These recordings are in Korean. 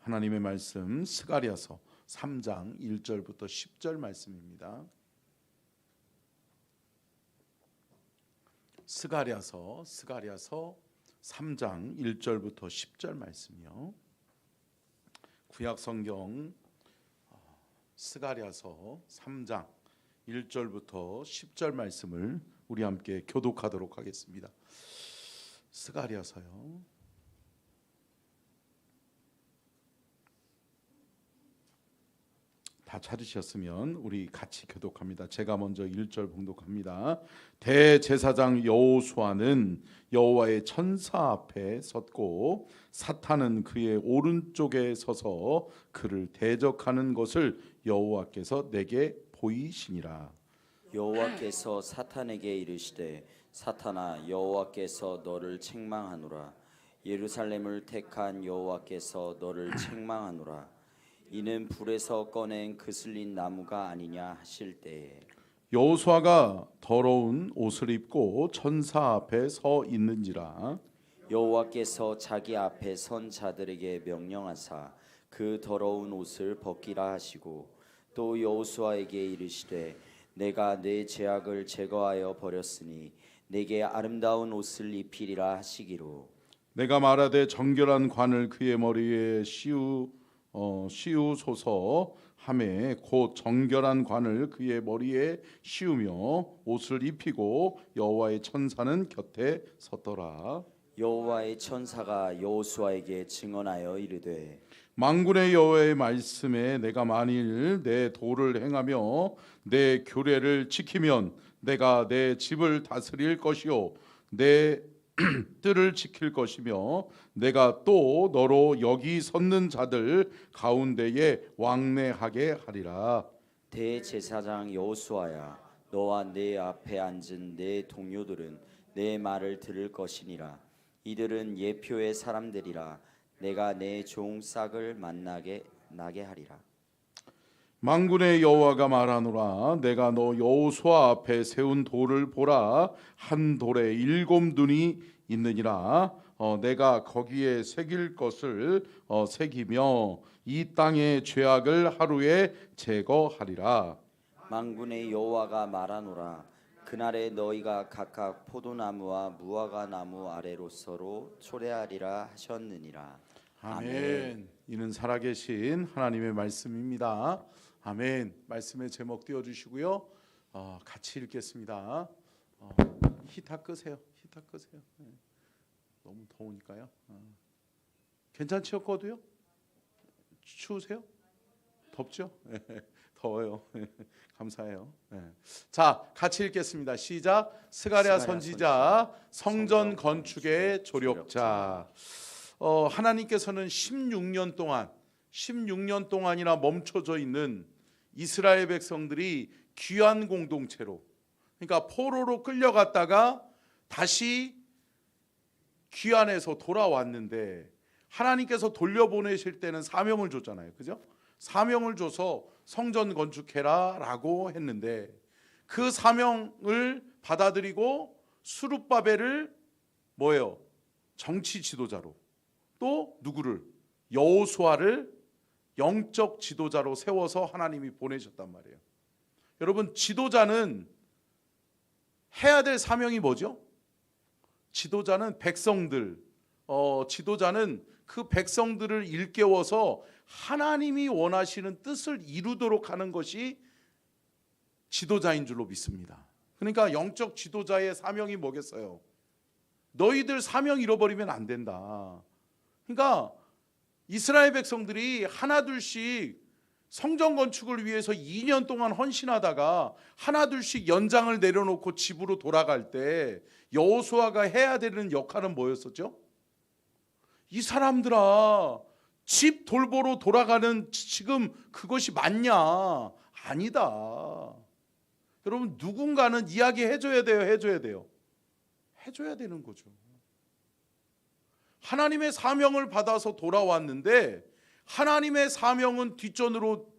하나님의 말씀 스가랴서 3장 1절부터 10절 말씀입니다. 스가랴서 3장 1절부터 10절 말씀이요. 구약 성경 스가랴서 3장 1절부터 10절 말씀을 우리 함께 교독하도록 하겠습니다. 스가랴서요. 다 찾으셨으면 우리 같이 교독합니다. 제가 먼저 1절 봉독합니다. 대제사장 여호수아는 여호와의 천사 앞에 섰고 사탄은 그의 오른쪽에 서서 그를 대적하는 것을 여호와께서 내게 보이시니라. 여호와께서 사탄에게 이르시되 사탄아 여호와께서 너를 책망하노라. 예루살렘을 택한 여호와께서 너를 책망하노라. 이는 불에서 꺼낸 그슬린 나무가 아니냐 하실 때에 여호수아가 더러운 옷을 입고 천사 앞에 서 있는지라. 여호와께서 자기 앞에 선 자들에게 명령하사 그 더러운 옷을 벗기라 하시고 또 여호수아에게 이르시되 내가 내 죄악을 제거하여 버렸으니 내게 아름다운 옷을 입히리라 하시기로 내가 말하되 정결한 관을 그의 머리에 씌우소서 하매 곧 정결한 관을 그의 머리에 씌우며 옷을 입히고 여호와의 천사는 곁에 섰더라. 여호와의 천사가 여호수아에게 증언하여 이르되 만군의 여호와의 말씀에 내가 만일 내 도를 행하며 내 규례를 지키면 내가 내 집을 다스릴 것이요 내 뜰을 지킬 것이며 내가 또 너로 여기 섰는 자들 가운데에 왕래하게 하리라. 대제사장 여호수아야 너와 내 앞에 앉은 내 동료들은 내 말을 들을 것이니라. 이들은 예표의 사람들이라. 내가 내 종 싹을 만나게 하리라. 만군의 여호와가 말하노라. 내가 너 여호수아 앞에 세운 돌을 보라. 한 돌에 7 눈이 있느니라. 내가 거기에 새길 것을 새기며 이 땅의 죄악을 하루에 제거하리라. 만군의 여호와가 말하노라. 그날에 너희가 각각 포도나무와 무화과 나무 아래로서로 초래하리라 하셨느니라. 아멘. 이는 살아계신 하나님의 말씀입니다. 아멘. 말씀의 제목 띄워주시고요. 같이 읽겠습니다. 히터 끄세요. 히터 끄세요. 네. 너무 더우니까요. 괜찮죠? 꺼도요? 추우세요? 덥죠? 네. 더워요. 감사해요. 네. 자, 같이 읽겠습니다. 시작. 스가랴 선지자 성전 건축의 조력자. 하나님께서는 16년 동안이나 멈춰져 있는 이스라엘 백성들이 귀한 공동체로, 그러니까 포로로 끌려갔다가 다시 귀환해서 돌아왔는데 하나님께서 돌려보내실 때는 사명을 줬잖아요. 그죠? 사명을 줘서 성전 건축해라라고 했는데 그 사명을 받아들이고 스룹바벨을 뭐예요? 정치 지도자로, 또 누구를? 여호수아를 영적 지도자로 세워서 하나님이 보내셨단 말이에요. 여러분, 지도자는 해야 될 사명이 뭐죠? 지도자는 백성들, 지도자는 그 백성들을 일깨워서 하나님이 원하시는 뜻을 이루도록 하는 것이 지도자인 줄로 믿습니다. 그러니까 영적 지도자의 사명이 뭐겠어요? 너희들 사명 잃어버리면 안 된다. 그러니까 이스라엘 백성들이 하나둘씩 성전 건축을 위해서 2년 동안 헌신하다가 하나둘씩 연장을 내려놓고 집으로 돌아갈 때 여호수아가 해야 되는 역할은 뭐였었죠? 이 사람들아, 집 돌보러 돌아가는 지금 그것이 맞냐? 아니다. 여러분, 누군가는 이야기해줘야 돼요? 해줘야 돼요? 해줘야 되는 거죠. 하나님의 사명을 받아서 돌아왔는데 하나님의 사명은 뒷전으로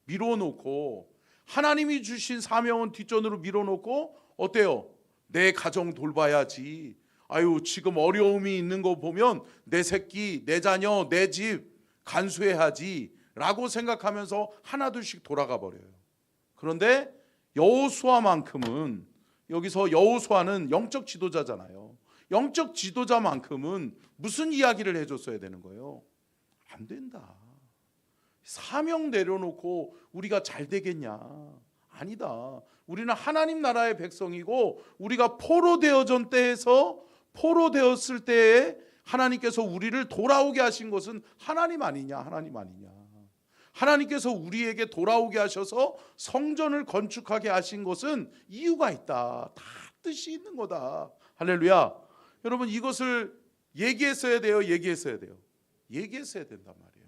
밀어놓고, 하나님이 주신 사명은 뒷전으로 밀어놓고 어때요? 내 가정 돌봐야지. 아유, 지금 어려움이 있는 거 보면 내 새끼, 내 자녀, 내 집, 간수해야지라고 생각하면서 하나둘씩 돌아가 버려요. 그런데 여호수아만큼은, 여기서 여호수아는 영적 지도자잖아요. 영적 지도자만큼은 무슨 이야기를 해줬어야 되는 거예요? 안 된다. 사명 내려놓고 우리가 잘 되겠냐? 아니다. 우리는 하나님 나라의 백성이고 우리가 포로되어전 때에서 포로되었을 때에 하나님께서 우리를 돌아오게 하신 것은 하나님 아니냐? 하나님 아니냐? 하나님께서 우리에게 돌아오게 하셔서 성전을 건축하게 하신 것은 이유가 있다. 다 뜻이 있는 거다. 할렐루야. 여러분, 이것을 얘기했어야 돼요? 얘기했어야 돼요? 얘기했어야 된단 말이에요.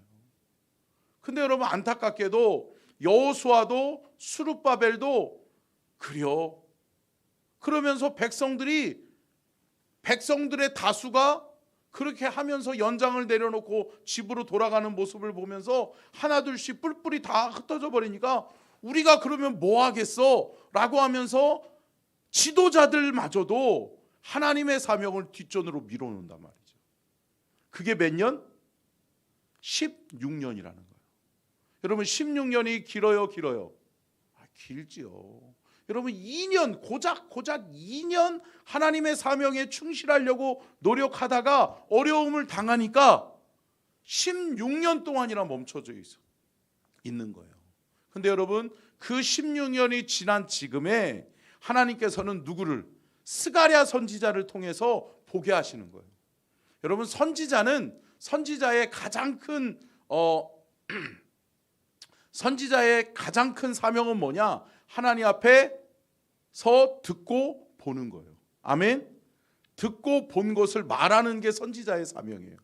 근데 여러분, 안타깝게도 여호수아도 스룹바벨도 그려. 그러면서 백성들의 다수가 그렇게 하면서 연장을 내려놓고 집으로 돌아가는 모습을 보면서 하나둘씩 뿔뿔이 다 흩어져 버리니까 우리가 그러면 뭐 하겠어? 라고 하면서 지도자들마저도 하나님의 사명을 뒷전으로 밀어놓는단 말이죠. 그게 몇 년? 16년이라는 거예요. 여러분, 16년이 길어요, 길어요? 길지요. 여러분, 2년, 고작 2년 하나님의 사명에 충실하려고 노력하다가 어려움을 당하니까 16년 동안이나 멈춰져 있는 거예요. 근데 여러분, 그 16년이 지난 지금에 하나님께서는 누구를? 스가랴 선지자를 통해서 보게 하시는 거예요. 여러분, 선지자의 가장 큰 사명은 뭐냐? 하나님 앞에서 듣고 보는 거예요. 아멘. 듣고 본 것을 말하는 게 선지자의 사명이에요.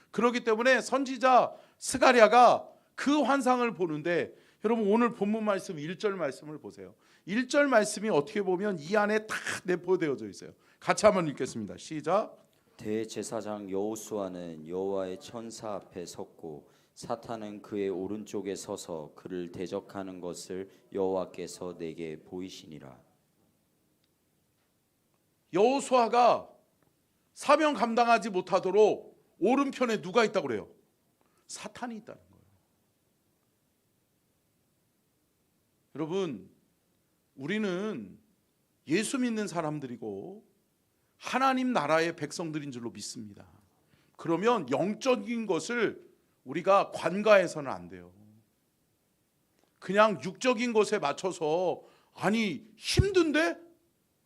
그렇기 때문에 선지자 스가랴가 그 환상을 보는데, 여러분, 오늘 본문 말씀 1절 말씀을 보세요. 1절 말씀이 어떻게 보면 이 안에 다 내포되어져 있어요. 같이 한번 읽겠습니다. 시작. 대제사장 여호수아는 여호와의 천사 앞에 섰고 사탄은 그의 오른쪽에 서서 그를 대적하는 것을 여호와께서 내게 보이시니라. 여호수아가 사명 감당하지 못하도록 오른편에 누가 있다고 그래요? 사탄이 있다는 거예요. 여러분, 우리는 예수 믿는 사람들이고 하나님 나라의 백성들인 줄로 믿습니다. 그러면 영적인 것을 우리가 관가해서는 안 돼요. 그냥 육적인 것에 맞춰서, 아니 힘든데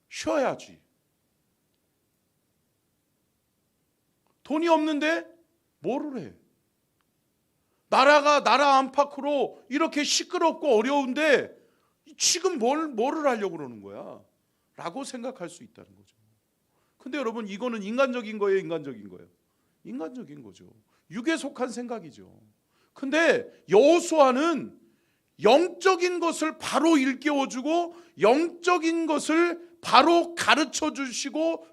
쉬어야지, 돈이 없는데 뭐를 해, 나라 안팎으로 이렇게 시끄럽고 어려운데 지금 뭐를 하려고 그러는 거야? 라고 생각할 수 있다는 거죠. 근데 여러분, 이거는 인간적인 거예요, 인간적인 거예요? 인간적인 거죠. 육에 속한 생각이죠. 근데 여호수아는 영적인 것을 바로 일깨워주고 영적인 것을 바로 가르쳐 주고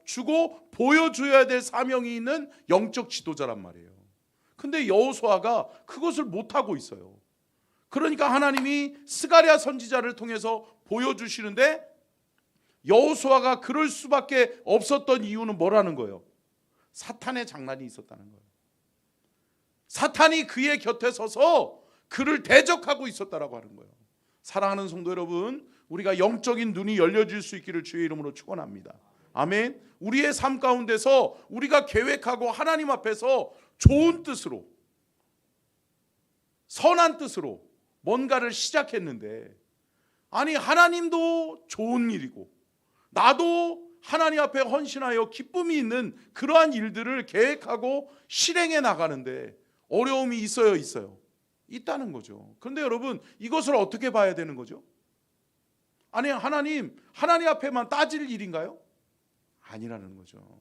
보여줘야 될 사명이 있는 영적 지도자란 말이에요. 근데 여호수아가 그것을 못하고 있어요. 그러니까 하나님이 스가랴 선지자를 통해서 보여주시는데, 여호수아가 그럴 수밖에 없었던 이유는 뭐라는 거예요? 사탄의 장난이 있었다는 거예요. 사탄이 그의 곁에 서서 그를 대적하고 있었다라고 하는 거예요. 사랑하는 성도 여러분, 우리가 영적인 눈이 열려질 수 있기를 주의 이름으로 축원합니다. 아멘. 우리의 삶 가운데서 우리가 계획하고 하나님 앞에서 좋은 뜻으로, 선한 뜻으로 뭔가를 시작했는데, 아니 하나님도 좋은 일이고 나도 하나님 앞에 헌신하여 기쁨이 있는 그러한 일들을 계획하고 실행해 나가는데 어려움이 있어요? 있다는 거죠. 그런데 여러분, 이것을 어떻게 봐야 되는 거죠? 아니 하나님 앞에만 따질 일인가요? 아니라는 거죠.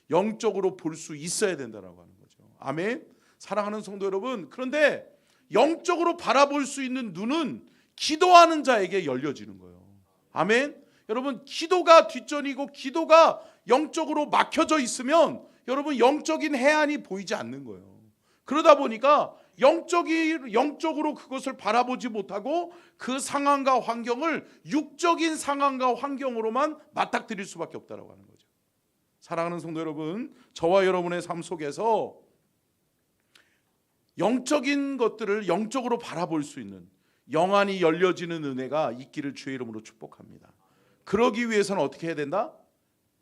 영적으로 볼 수 있어야 된다라고 하는 거죠. 아멘. 사랑하는 성도 여러분, 그런데 영적으로 바라볼 수 있는 눈은 기도하는 자에게 열려지는 거예요. 아멘. 여러분, 기도가 뒷전이고 기도가 영적으로 막혀져 있으면 여러분, 영적인 해안이 보이지 않는 거예요. 그러다 보니까 영적으로 그것을 바라보지 못하고 그 상황과 환경을 육적인 상황과 환경으로만 맞닥뜨릴 수밖에 없다라고 하는 거죠. 사랑하는 성도 여러분, 저와 여러분의 삶 속에서 영적인 것들을 영적으로 바라볼 수 있는 영안이 열려지는 은혜가 있기를 주의 이름으로 축복합니다. 그러기 위해서는 어떻게 해야 된다?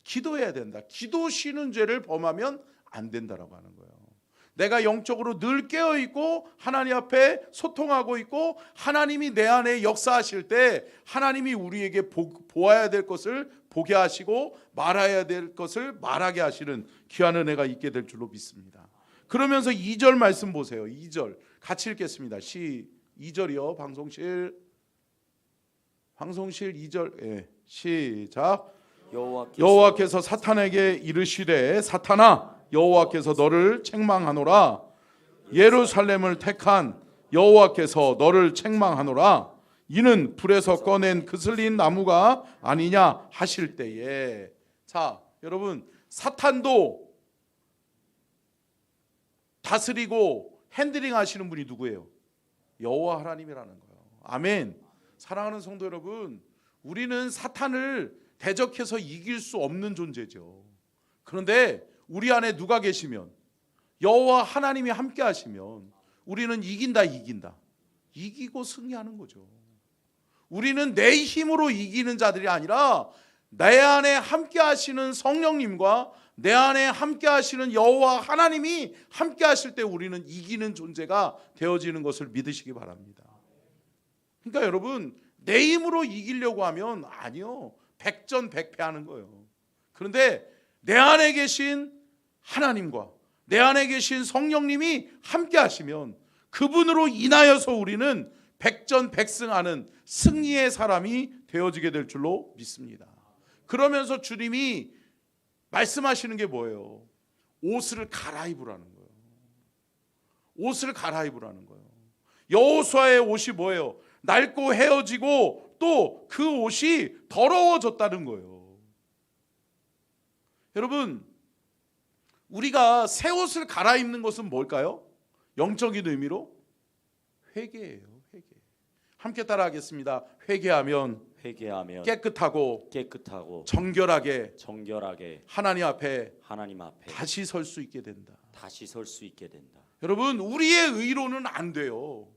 기도해야 된다. 기도 쉬는 죄를 범하면 안 된다라고 하는 거예요. 내가 영적으로 늘 깨어있고 하나님 앞에 소통하고 있고 하나님이 내 안에 역사하실 때 하나님이 우리에게 보아야 될 것을 보게 하시고 말아야 될 것을 말하게 하시는 귀한 은혜가 있게 될 줄로 믿습니다. 그러면서 2절 말씀 보세요. 2절 같이 읽겠습니다. 2절이요. 방송실 2절 예, 시작. 여호와께서 사탄에게 이르시되 사탄아 여호와께서 너를 책망하노라. 예루살렘을 택한 여호와께서 너를 책망하노라. 이는 불에서 꺼낸 그슬린 나무가 아니냐 하실 때에. 자, 여러분, 사탄도 다스리고 핸들링 하시는 분이 누구예요? 여호와 하나님이라는 거예요. 아멘. 사랑하는 성도 여러분, 우리는 사탄을 대적해서 이길 수 없는 존재죠. 그런데 우리 안에 누가 계시면, 여호와 하나님이 함께 하시면 우리는 이긴다. 이기고 승리하는 거죠. 우리는 내 힘으로 이기는 자들이 아니라 내 안에 함께 하시는 성령님과 내 안에 함께 하시는 여호와 하나님이 함께 하실 때 우리는 이기는 존재가 되어지는 것을 믿으시기 바랍니다. 그러니까 여러분, 내 힘으로 이기려고 하면 아니요, 백전백패하는 거예요. 그런데 내 안에 계신 하나님과 내 안에 계신 성령님이 함께 하시면 그분으로 인하여서 우리는 백전백승하는 승리의 사람이 되어지게 될 줄로 믿습니다. 그러면서 주님이 말씀하시는 게 뭐예요? 옷을 갈아입으라는 거예요. 옷을 갈아입으라는 거예요. 여호수아의 옷이 뭐예요? 낡고 헤어지고 또 그 옷이 더러워졌다는 거예요. 여러분, 우리가 새 옷을 갈아입는 것은 뭘까요? 영적인 의미로 회개예요. 회개. 함께 따라하겠습니다. 회개하면 깨끗하고 정결하게 하나님 앞에 다시 설 수 있게 된다. 여러분, 우리의 의로는 안 돼요.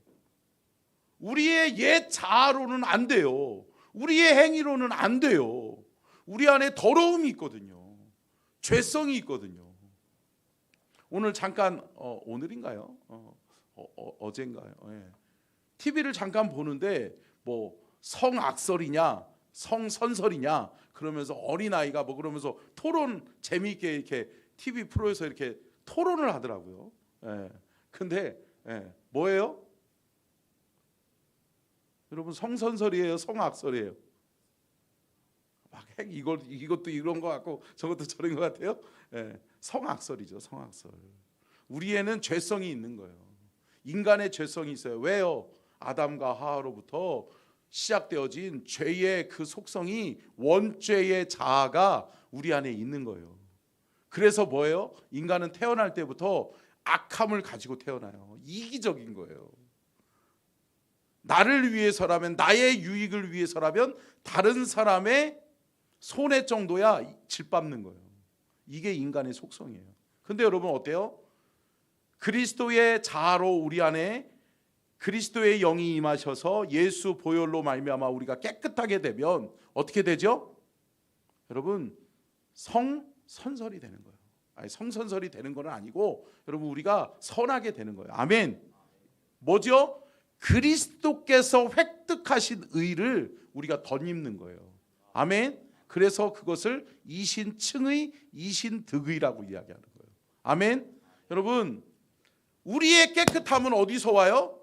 우리의 옛 자아로는 안 돼요. 우리의 행위로는 안 돼요. 우리 안에 더러움이 있거든요. 죄성이 있거든요. 오늘 잠깐 오늘인가요? 어젠가요? 예. TV를 잠깐 보는데 뭐 성악설이냐 성선설이냐 그러면서 어린아이가 뭐 그러면서 토론 재미있게 이렇게 TV 프로에서 이렇게 토론을 하더라고요. 예. 근데 뭐예요? 여러분, 성선설이에요, 성악설이에요? 막 이것도 이런 거 같고 저것도 저런 거 같아요. 예. 성악설이죠, 성악설. 우리에는 죄성이 있는 거예요. 인간의 죄성이 있어요. 왜요? 아담과 하와로부터 시작되어진 죄의 그 속성이 원죄의 자아가 우리 안에 있는 거예요. 그래서 뭐예요? 인간은 태어날 때부터 악함을 가지고 태어나요. 이기적인 거예요. 나를 위해서라면, 나의 유익을 위해서라면 다른 사람의 손해 정도야 질밟는 거예요. 이게 인간의 속성이에요. 근데 여러분 어때요? 그리스도의 자아로 우리 안에 그리스도의 영이 임하셔서 예수 보혈로 말미암아 우리가 깨끗하게 되면 어떻게 되죠? 여러분, 성선설이 되는 거예요. 아니, 성선설이 되는 건 아니고 여러분, 우리가 선하게 되는 거예요. 아멘. 뭐죠? 그리스도께서 획득하신 의를 우리가 덧입는 거예요. 아멘. 그래서 그것을 이신층의 이신득의라고 이야기하는 거예요. 아멘. 여러분, 우리의 깨끗함은 어디서 와요?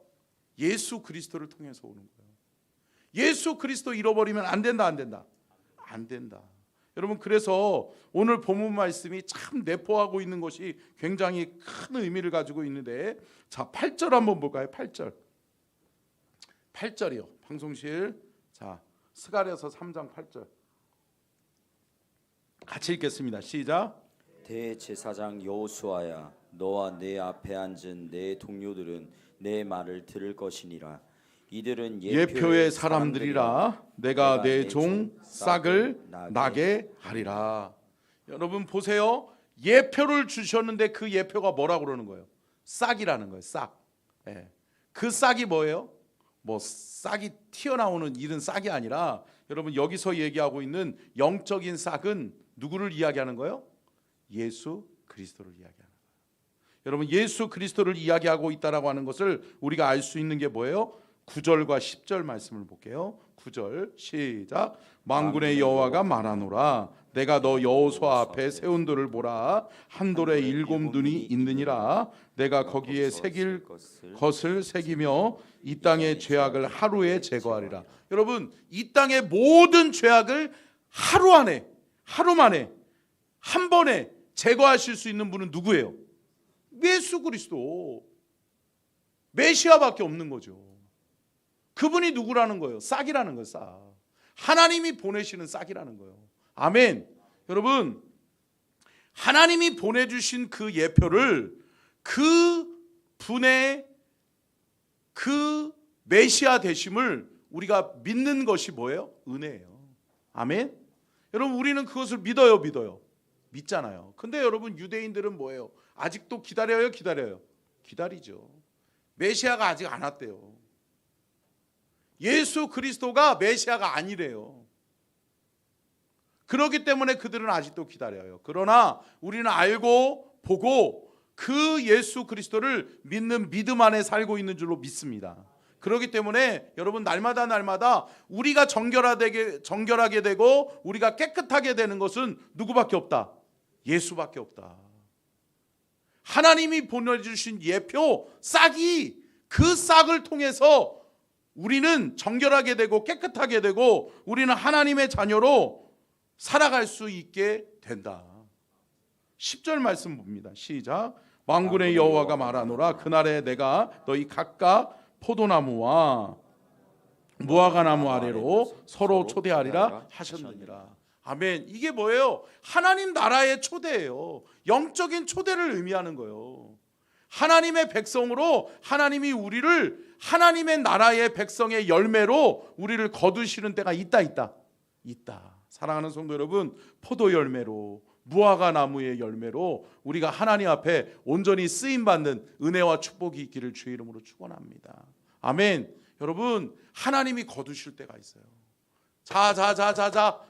예수 그리스도를 통해서 오는 거예요. 예수 그리스도 잃어버리면 안 된다. 안 된다. 여러분, 그래서 오늘 본문 말씀이 참 내포하고 있는 것이 굉장히 큰 의미를 가지고 있는데, 자, 8절 한번 볼까요? 8절이요. 방송실. 자, 스가랴서 3장 8절. 같이 읽겠습니다. 시작. 대제사장 여호수아야, 너와 내 앞에 앉은 내 동료들은 내 말을 들을 것이니라. 이들은 예표의 사람들이라. 내가 내 종 싹을 나게 하리라. 여러분 보세요. 예표를 주셨는데 그 예표가 뭐라고 그러는 거예요? 싹이라는 거예요. 싹. 예. 그 싹이 뭐예요? 뭐 싹이 튀어나오는 이런 싹이 아니라 여러분 여기서 얘기하고 있는 영적인 싹은 누구를 이야기하는 거예요? 예수 그리스도를 이야기하는 거예요. 여러분 예수 그리스도를 이야기하고 있다라고 하는 것을 우리가 알 수 있는 게 뭐예요? 9절과 10절 말씀을 볼게요. 9절 시작. 만군의 여호와가 말하노라 내가 너 여호수아 앞에 세운 돌을 보라 한 돌에 7 눈이 있느니라 내가 거기에 새길 것을 새기며 이 땅의 죄악을 하루에 제거하리라. 여러분 이 땅의 모든 죄악을 하루 만에 한 번에 제거하실 수 있는 분은 누구예요? 예수 그리스도 메시아밖에 없는 거죠. 그분이 누구라는 거예요? 싹이라는 거예요. 싹. 하나님이 보내시는 싹이라는 거예요. 아멘. 여러분 하나님이 보내주신 그 예표를 그 분의 그 메시아 되심을 우리가 믿는 것이 뭐예요? 은혜예요. 아멘. 여러분 우리는 그것을 믿어요? 믿잖아요. 근데 여러분 유대인들은 뭐예요? 아직도 기다려요? 기다리죠. 메시아가 아직 안 왔대요. 예수 그리스도가 메시아가 아니래요. 그렇기 때문에 그들은 아직도 기다려요. 그러나 우리는 알고 보고 그 예수 그리스도를 믿는 믿음 안에 살고 있는 줄로 믿습니다. 그렇기 때문에 여러분 날마다 우리가 정결하게 되고 우리가 깨끗하게 되는 것은 누구밖에 없다? 예수밖에 없다. 하나님이 보내주신 예표 싹이 그 싹을 통해서 우리는 정결하게 되고 깨끗하게 되고 우리는 하나님의 자녀로 살아갈 수 있게 된다. 10절 말씀 봅니다. 시작. 만군의 여호와가 말하노라 그날에 내가 너희 각각 포도나무와 무화과나무 아래로 서로 초대하리라 하셨느니라. 아멘. 이게 뭐예요? 하나님 나라의 초대예요. 영적인 초대를 의미하는 거예요. 하나님의 백성으로 하나님이 우리를 하나님의 나라의 백성의 열매로 우리를 거두시는 때가 있다. 사랑하는 성도 여러분, 포도 열매로 무화과 나무의 열매로 우리가 하나님 앞에 온전히 쓰임 받는 은혜와 축복이 있기를 주의 이름으로 축원합니다. 아멘. 여러분 하나님이 거두실 때가 있어요. 자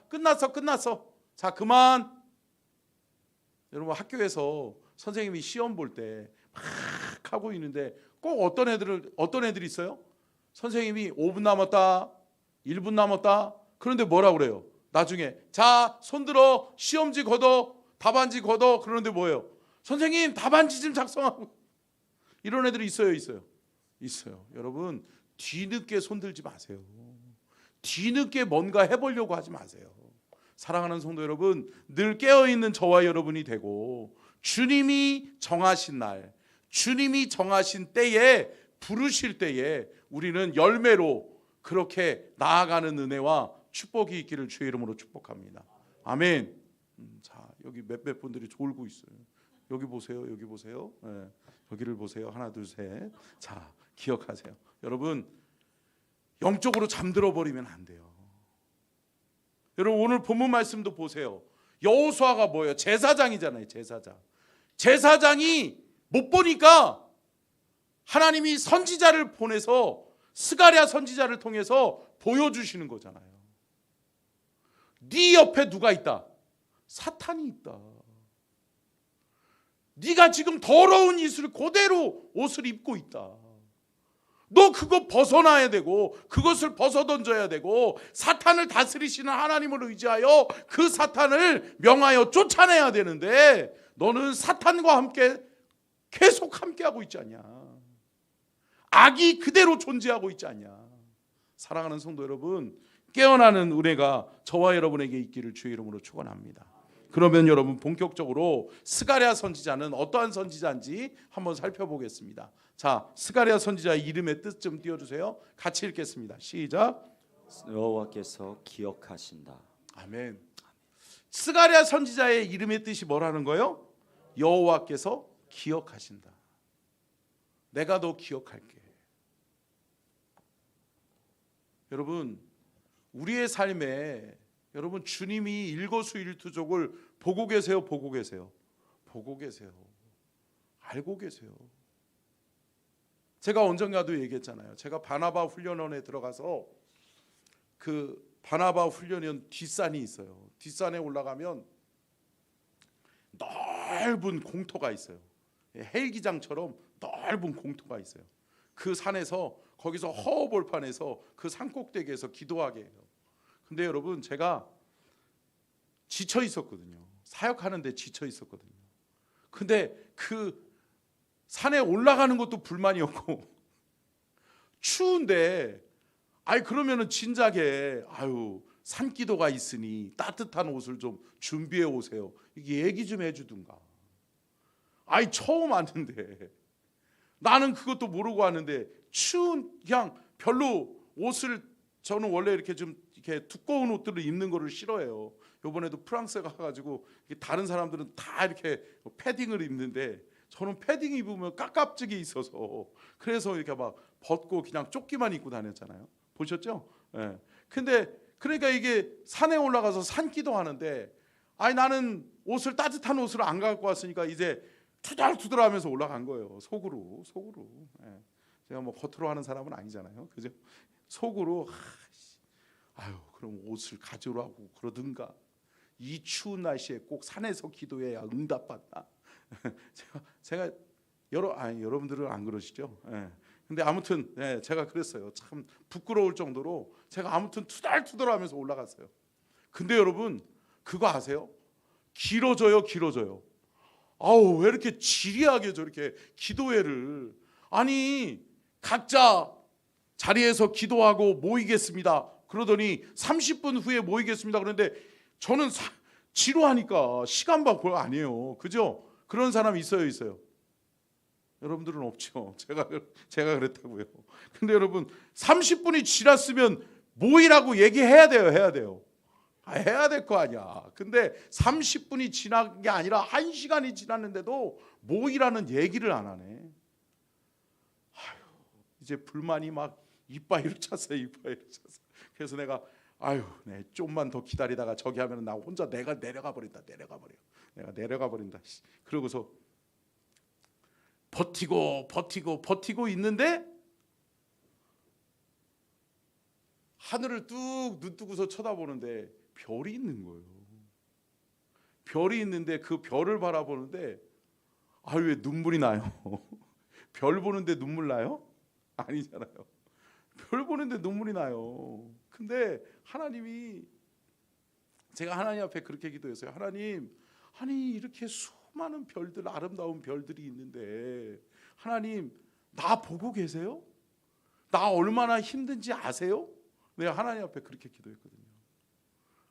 끝났어. 자 그만. 여러분 학교에서 선생님이 시험 볼 때 막 하고 있는데 꼭 어떤 애들이 있어요? 선생님이 5분 남았다 1분 남았다 그런데 뭐라 그래요? 나중에 자 손들어 시험지 걷어 답안지 걷어. 그런데 뭐예요? 선생님 답안지 좀 작성하고. 이런 애들이 있어요. 여러분 뒤늦게 손들지 마세요. 뒤늦게 뭔가 해보려고 하지 마세요. 사랑하는 성도 여러분, 늘 깨어있는 저와 여러분이 되고 주님이 정하신 날, 주님이 정하신 때에 부르실 때에 우리는 열매로 그렇게 나아가는 은혜와 축복이 있기를 주의 이름으로 축복합니다. 아멘. 자 여기 몇몇 분들이 졸고 있어요. 여기 보세요. 네, 여기를 보세요. 하나 둘 셋. 자 기억하세요. 여러분 영적으로 잠들어 버리면 안 돼요. 여러분 오늘 본문 말씀도 보세요. 여호수아가 뭐예요? 제사장이잖아요. 제사장이 못 보니까 하나님이 선지자를 보내서 스가랴 선지자를 통해서 보여주시는 거잖아요. 네 옆에 누가 있다? 사탄이 있다. 네가 지금 더러운 옷을 그대로 옷을 입고 있다. 너 그거 벗어나야 되고 그것을 벗어던져야 되고 사탄을 다스리시는 하나님을 의지하여 그 사탄을 명하여 쫓아내야 되는데 너는 사탄과 함께 계속 함께하고 있지 않냐. 악이 그대로 존재하고 있지 않냐. 사랑하는 성도 여러분, 깨어나는 은혜가 저와 여러분에게 있기를 주의 이름으로 축원합니다. 그러면 여러분 본격적으로 스가랴 선지자는 어떠한 선지자인지 한번 살펴보겠습니다. 자, 스가랴 선지자의 이름의 뜻 좀 띄워주세요. 같이 읽겠습니다. 시작. 여호와께서 기억하신다. 아멘. 스가랴 선지자의 이름의 뜻이 뭐라는 거예요? 여호와께서 기억하신다. 내가 너 기억할게. 여러분 우리의 삶에 여러분 주님이 일거수일투족을 보고 계세요? 보고 계세요? 알고 계세요. 제가 언젠가도 얘기했잖아요. 제가 바나바 훈련원에 들어가서 그 바나바 훈련원 뒷산이 있어요. 뒷산에 올라가면 넓은 공터가 있어요. 헬기장처럼 넓은 공터가 있어요. 그 산에서 거기서 허허벌판에서 그 산꼭대기에서 기도하게 해요. 근데 여러분 제가 지쳐 있었거든요. 사역하는데 지쳐 있었거든요. 근데 그 산에 올라가는 것도 불만이었고 추운데 그러면은 진작에 산기도가 있으니 따뜻한 옷을 좀 준비해 오세요. 이게 얘기 좀 해주든가. 처음 왔는데 나는 그것도 모르고 왔는데 추운 그냥 별로 옷을 저는 원래 이렇게 좀 이렇게 두꺼운 옷들을 입는 거를 싫어해요. 이번에도 프랑스에 가가지고 다른 사람들은 다 이렇게 패딩을 입는데 저는 패딩 입으면 깝깝증이 있어서 그래서 이렇게 막 벗고 그냥 조끼만 입고 다녔잖아요. 보셨죠? 예. 근데 그러니까 이게 산에 올라가서 산기도 하는데 나는 옷을 따뜻한 옷을 안 갖고 왔으니까 이제 투덜투덜하면서 올라간 거예요. 속으로. 예. 제가 뭐 겉으로 하는 사람은 아니잖아요. 그죠? 속으로 그럼 옷을 가져오라고 그러든가. 이 추운 날씨에 꼭 산에서 기도해야 응답받나? 제가 여러분들은 안 그러시죠? 예. 근데 아무튼 제가 그랬어요. 참 부끄러울 정도로 제가 아무튼 투덜투덜하면서 올라갔어요. 근데 여러분 그거 아세요? 길어져요. 왜 이렇게 지리하게 저렇게 기도회를 각자 자리에서 기도하고 모이겠습니다. 그러더니 30분 후에 모이겠습니다. 그런데 저는 지루하니까 시간만 그거 아니에요. 그죠? 그런 사람 있어요. 여러분들은 없죠. 제가 그랬다고요. 근데 여러분 30분이 지났으면 모이라고 얘기해야 돼요. 해야 될 거 아니야. 근데 30분이 지난 게 아니라 1시간이 지났는데도 모이라는 얘기를 안 하네. 이제 불만이 막 이빠이로 찼어요. 그래서 내가 좀만 더 기다리다가 저기 하면 나 혼자 내가 내려가 버린다. 내가 내려가 버린다. 그러고서 버티고 있는데 하늘을 뚝 눈 뜨고서 쳐다보는데 별이 있는 거예요. 별이 있는데 그 별을 바라보는데 왜 눈물이 나요? 별 보는데 눈물 나요? 아니잖아요. 별 보는데 눈물이 나요. 근데 제가 하나님 앞에 그렇게 기도했어요. 하나님, 이렇게 수많은 별들, 아름다운 별들이 있는데 하나님 나 보고 계세요? 나 얼마나 힘든지 아세요? 내가 하나님 앞에 그렇게 기도했거든요.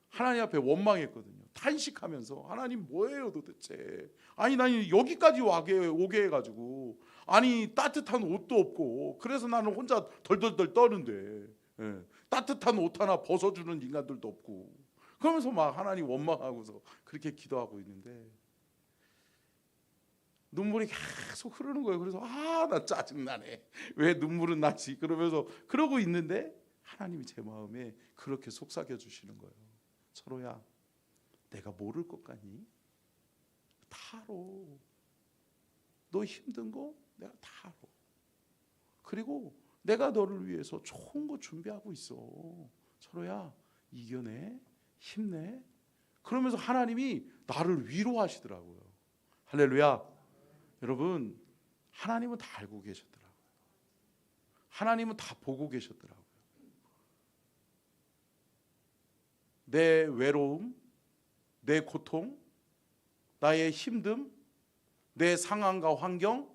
하나님 앞에 원망했거든요. 탄식하면서 하나님 뭐예요 도대체? 나는 여기까지 오게 해가지고 따뜻한 옷도 없고 그래서 나는 혼자 덜덜덜 떠는데 따뜻한 옷 하나 벗어주는 인간들도 없고 그러면서 막 하나님 원망하고서 그렇게 기도하고 있는데 눈물이 계속 흐르는 거예요. 그래서 나 짜증나네. 왜 눈물은 나지? 그러면서 그러고 있는데 하나님이 제 마음에 그렇게 속삭여 주시는 거예요. 철호야, 내가 모를 것 같니? 다 알아. 너 힘든 거 내가 다 알아. 그리고 내가 너를 위해서 좋은 거 준비하고 있어. 철호야, 이겨내, 힘내. 그러면서 하나님이 나를 위로하시더라고요. 할렐루야. 여러분, 하나님은 다 알고 계셨더라고요. 하나님은 다 보고 계셨더라고요. 내 외로움, 내 고통, 나의 힘듦, 내 상황과 환경,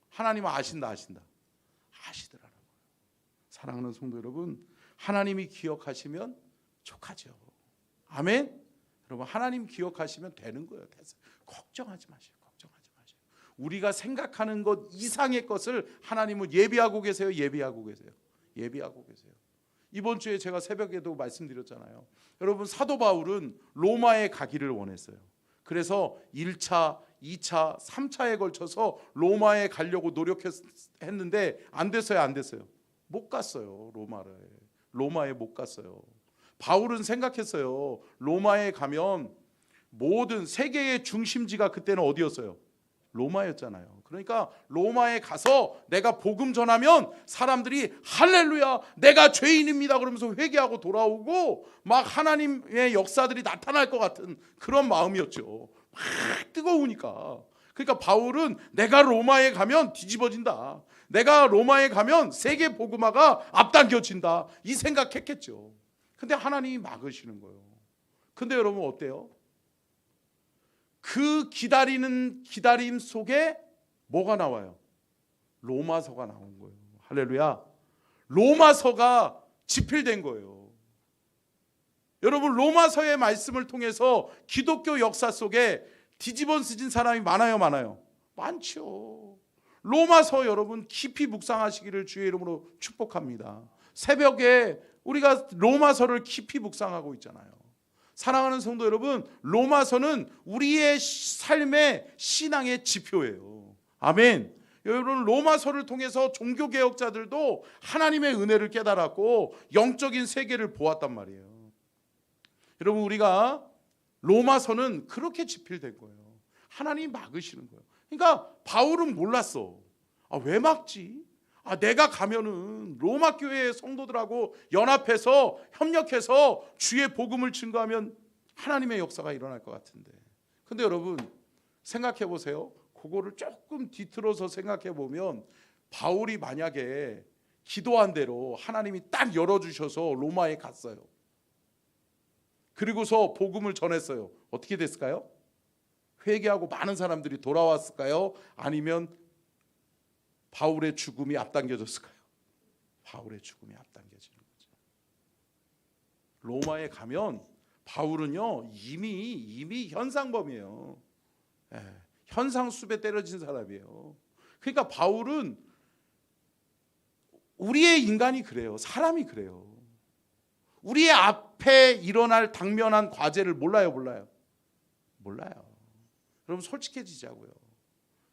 하나님은 아신다. 아시더라고요. 사랑하는 성도 여러분, 하나님이 기억하시면 족하죠. 아멘. 여러분, 하나님 기억하시면 되는 거예요. 됐어요. 걱정하지 마세요. 우리가 생각하는 것 이상의 것을 하나님은 예비하고 계세요. 이번 주에 제가 새벽에도 말씀드렸잖아요. 여러분, 사도 바울은 로마에 가기를 원했어요. 그래서 1차, 2차, 3차에 걸쳐서 로마에 가려고 노력했는데 안 됐어요. 못 갔어요. 로마에 못 갔어요. 바울은 생각했어요. 로마에 가면 모든 세계의 중심지가 그때는 어디였어요? 로마였잖아요. 그러니까 로마에 가서 내가 복음 전하면 사람들이 할렐루야 내가 죄인입니다 그러면서 회개하고 돌아오고 막 하나님의 역사들이 나타날 것 같은 그런 마음이었죠. 막 뜨거우니까. 그러니까 바울은 내가 로마에 가면 뒤집어진다, 내가 로마에 가면 세계 복음화가 앞당겨진다 이 생각했겠죠. 근데 하나님이 막으시는 거예요. 근데 여러분 어때요? 그 기다림 속에 뭐가 나와요? 로마서가 나온 거예요. 할렐루야. 로마서가 집필된 거예요. 여러분 로마서의 말씀을 통해서 기독교 역사 속에 뒤집어쓰진 사람이 많아요? 많죠. 로마서 여러분 깊이 묵상하시기를 주의 이름으로 축복합니다. 새벽에 우리가 로마서를 깊이 묵상하고 있잖아요. 사랑하는 성도 여러분, 로마서는 우리의 삶의 신앙의 지표예요. 아멘. 여러분 로마서를 통해서 종교개혁자들도 하나님의 은혜를 깨달았고 영적인 세계를 보았단 말이에요. 여러분 우리가 로마서는 그렇게 집필된 거예요. 하나님이 막으시는 거예요. 그러니까 바울은 몰랐어. 왜 막지? 내가 가면은 로마 교회의 성도들하고 연합해서 협력해서 주의 복음을 증거하면 하나님의 역사가 일어날 것 같은데. 근데 여러분 생각해 보세요. 그거를 조금 뒤틀어서 생각해 보면 바울이 만약에 기도한 대로 하나님이 딱 열어주셔서 로마에 갔어요. 그리고서 복음을 전했어요. 어떻게 됐을까요? 회개하고 많은 사람들이 돌아왔을까요? 아니면 바울의 죽음이 앞당겨졌을까요? 바울의 죽음이 앞당겨지는 거죠. 로마에 가면 바울은요 이미 현상범이에요. 현상수배 때려진 사람이에요. 그러니까 바울은 우리의 인간이 그래요. 사람이 그래요. 우리의 앞에 일어날 당면한 과제를 몰라요? 여러분 솔직해지자고요.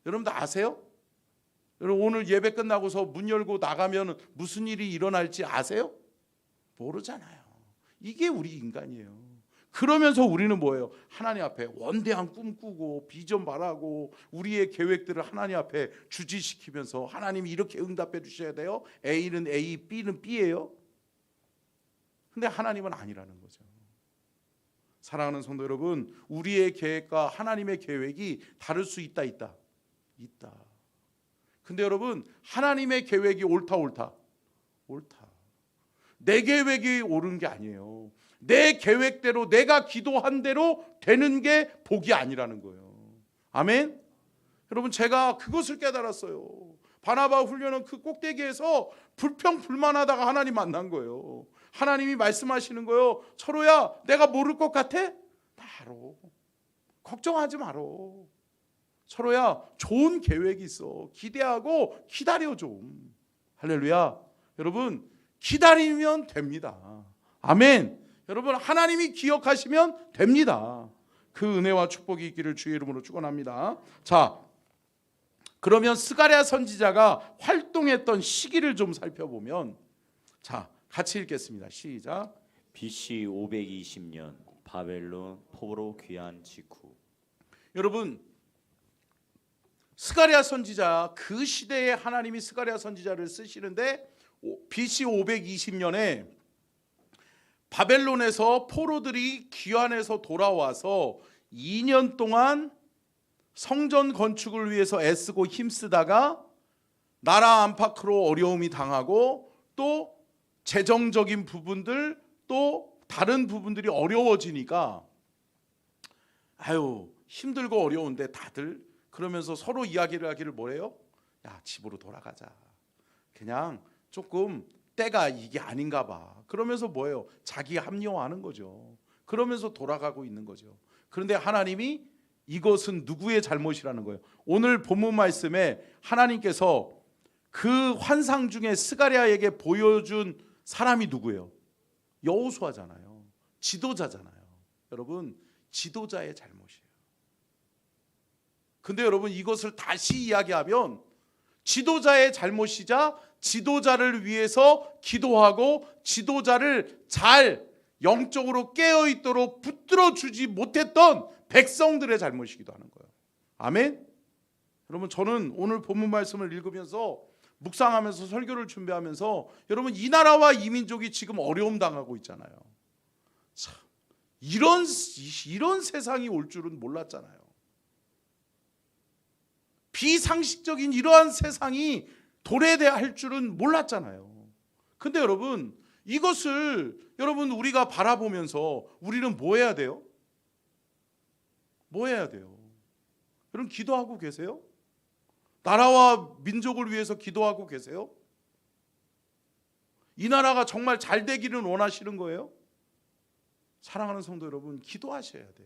여러분들 아세요? 여러분 오늘 예배 끝나고서 문 열고 나가면 무슨 일이 일어날지 아세요? 모르잖아요. 이게 우리 인간이에요. 그러면서 우리는 뭐예요? 하나님 앞에 원대한 꿈 꾸고 비전 바라고 우리의 계획들을 하나님 앞에 주지시키면서 하나님이 이렇게 응답해 주셔야 돼요. A는 A, B는 B예요. 근데 하나님은 아니라는 거죠. 사랑하는 성도 여러분, 우리의 계획과 하나님의 계획이 다를 수 있다. 근데 여러분 하나님의 계획이 옳다. 내 계획이 옳은 게 아니에요. 내 계획대로 내가 기도한 대로 되는 게 복이 아니라는 거예요. 아멘. 여러분 제가 그것을 깨달았어요. 바나바 훈련은 그 꼭대기에서 불평불만하다가 하나님 만난 거예요. 하나님이 말씀하시는 거예요. 철호야 내가 모를 것 같아? 나 알아. 걱정하지 마라. 철호야 좋은 계획이 있어. 기대하고 기다려 좀. 할렐루야. 여러분 기다리면 됩니다. 아멘. 여러분 하나님이 기억하시면 됩니다. 그 은혜와 축복이 있기를 주의 이름으로 축원합니다. 자, 그러면 스가랴 선지자가 활동했던 시기를 좀 살펴보면, 자 같이 읽겠습니다. 시작. BC 520년 바벨론 포로 귀환 직후. 여러분 스가랴 선지자, 그 시대에 하나님이 스가랴 선지자를 쓰시는데 BC 520년에 바벨론에서 포로들이 귀환해서 돌아와서 2년 동안 성전 건축을 위해서 애쓰고 힘쓰다가 나라 안팎으로 어려움이 당하고 또 재정적인 부분들 또 다른 부분들이 어려워지니까 힘들고 어려운데 다들 그러면서 서로 이야기를 하기를 뭐래요? 야 집으로 돌아가자. 그냥 조금 때가 이게 아닌가 봐. 그러면서 뭐예요? 자기 합리화하는 거죠. 그러면서 돌아가고 있는 거죠. 그런데 하나님이 이것은 누구의 잘못이라는 거예요. 오늘 본문 말씀에 하나님께서 그 환상 중에 스가랴에게 보여준 사람이 누구예요? 여호수아잖아요. 지도자잖아요. 여러분 지도자의 잘못이에요. 근데 여러분 이것을 다시 이야기하면 지도자의 잘못이자 지도자를 위해서 기도하고 지도자를 잘 영적으로 깨어있도록 붙들어 주지 못했던 백성들의 잘못이기도 하는 거예요. 아멘. 여러분, 저는 오늘 본문 말씀을 읽으면서 묵상하면서 설교를 준비하면서 여러분, 이 나라와 이 민족이 지금 어려움 당하고 있잖아요. 참, 이런 세상이 올 줄은 몰랐잖아요. 비상식적인 이러한 세상이 도래할 줄은 몰랐잖아요. 근데 여러분, 이것을 여러분 우리가 바라보면서 우리는 뭐 해야 돼요? 뭐 해야 돼요? 여러분, 기도하고 계세요? 나라와 민족을 위해서 기도하고 계세요? 이 나라가 정말 잘 되기를 원하시는 거예요? 사랑하는 성도 여러분, 기도하셔야 돼.